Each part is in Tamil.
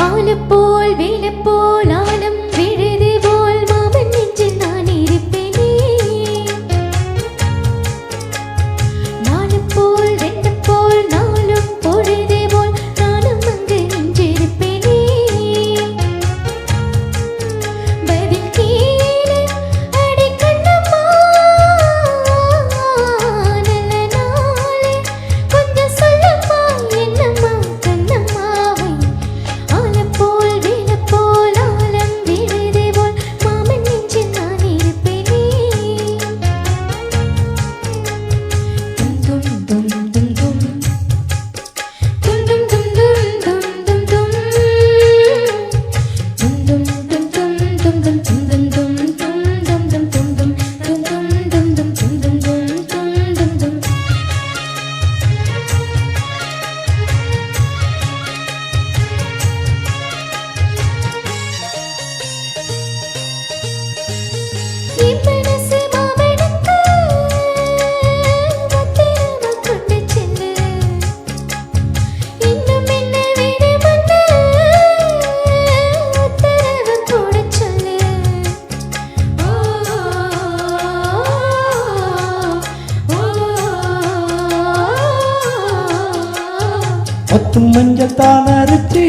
ஆலப்போல் வேலப்போல் ஆலம் விழுது போல் மாமன் நெஞ்சில் நான் இருப்பேனே. நாலப்போல் ரெண்டப்போல் நாளும் பொழுது போல் நானும் அங்கு நின்றிருப்பேனே. பதில் கேளு அடி கண்ணம்மா, நல்ல நாளே கொஞ்சம் சொல்லம்மா என்னம்மா கண்ணம்மாவை. ஆலப்போல் வேலப்போல் ஆலம் விழுது போல் மாமன் நெஞ்சில் நான் இருப்பேனே. தும் தும் தும் தும் தும் தும் தும் தும் தும் தும் தும் தும் பத்து மஞ்சள் தான் அரைச்சி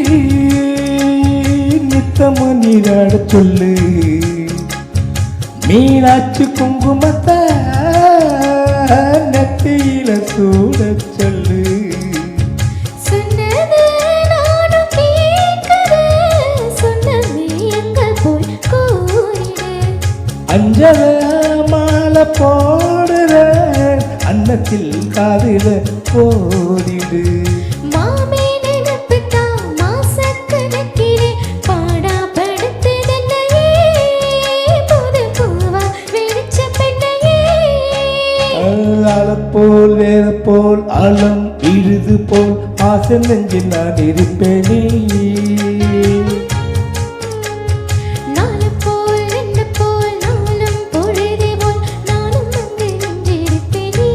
நித்தம நீராட சொல்லு. மீனாட்சி குங்குமத்தை நெத்தியில சூட சொல்லு. சொன்னது நானும் கேட்கிறேன், சொன்னது எங்க போய் கூறிடு. அஞ்சல மாலை போடுற அன்னத்தில் காதில போடிடு. மாமே நினைப்புதான் மாசக்கணக்கிலே பாடா படுத்ததென்னையே, புது பூவா வெடிச்ச பெண்ணையே. ஆலப்போல் வேலப்போல் ஆழம் இழுது போல் ஆசை நெஞ்சில் நான் இருப்பேனே. நாலப்போல் ரெண்டப்போல் நாளும் பொழுது போல் நானும் அங்கு நின்றிருப்பேனே.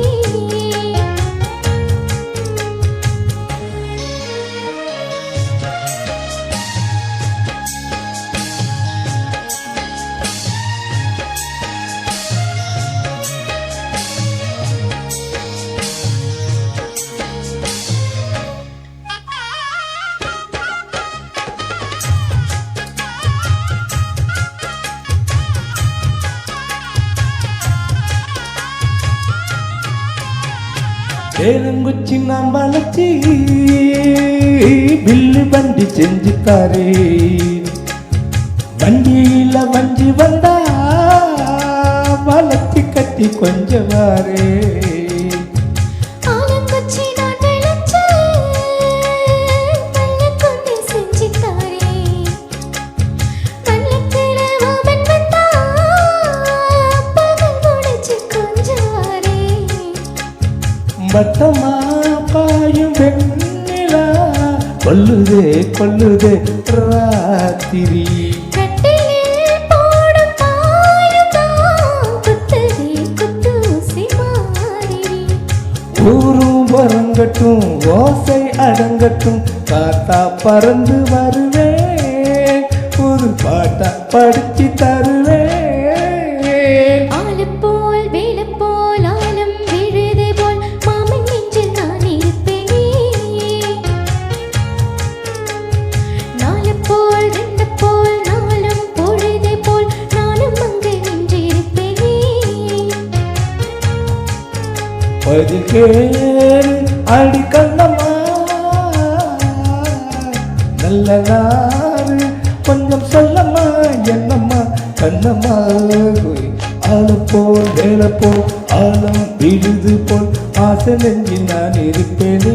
வேலுங்குச்சி நான் வளர்ச்சி வில்லு வண்டி செஞ்சு தாரே. வண்டியில வஞ்சி வந்தா வளர்ச்சி கட்டி கொஞ்சம் வாரே. ஆலங்குச்சி நான் விளைச்சு பல்லக்குன்னு செஞ்சு தாரேன். பல்லக்குல மாமன் வந்தா பகல் முடிச்சு கொஞ்சம் வாரேன். பட்டமா பாயும் வெண்ணிலா கொல்லுதே கொல்லுதே ராத்திரி. கட்டிலில் போடும் பாயுதான் குத்துதே குத்தூசி மாதிரி. ஊரும் வரங்கட்டும் ஓசை அடங்கட்டும் காத்தா பறந்து வருவேன், புது பாட்டா படிச்சு தருவேன். ஆலப்போல் வேலப்போல் ஆலம் விழுது போல் மாமன் நெஞ்சில் நான் இருப்பேனே. நாலப்போல் ரெண்டப்போல் நாளும் பொழுது போல் நானும் அங்கு நின்றிருப்பேனே. பதில் கேளு அடி கண்ணம்மா, நல்ல நாறு கொஞ்சம் சொல்லம்மா என்னம்மா கண்ணம்மா. ஆலப்போல் வேலப்போல் ஆழம் விழுது போல் ஆசை நெஞ்சில் நான் இருப்பேனே.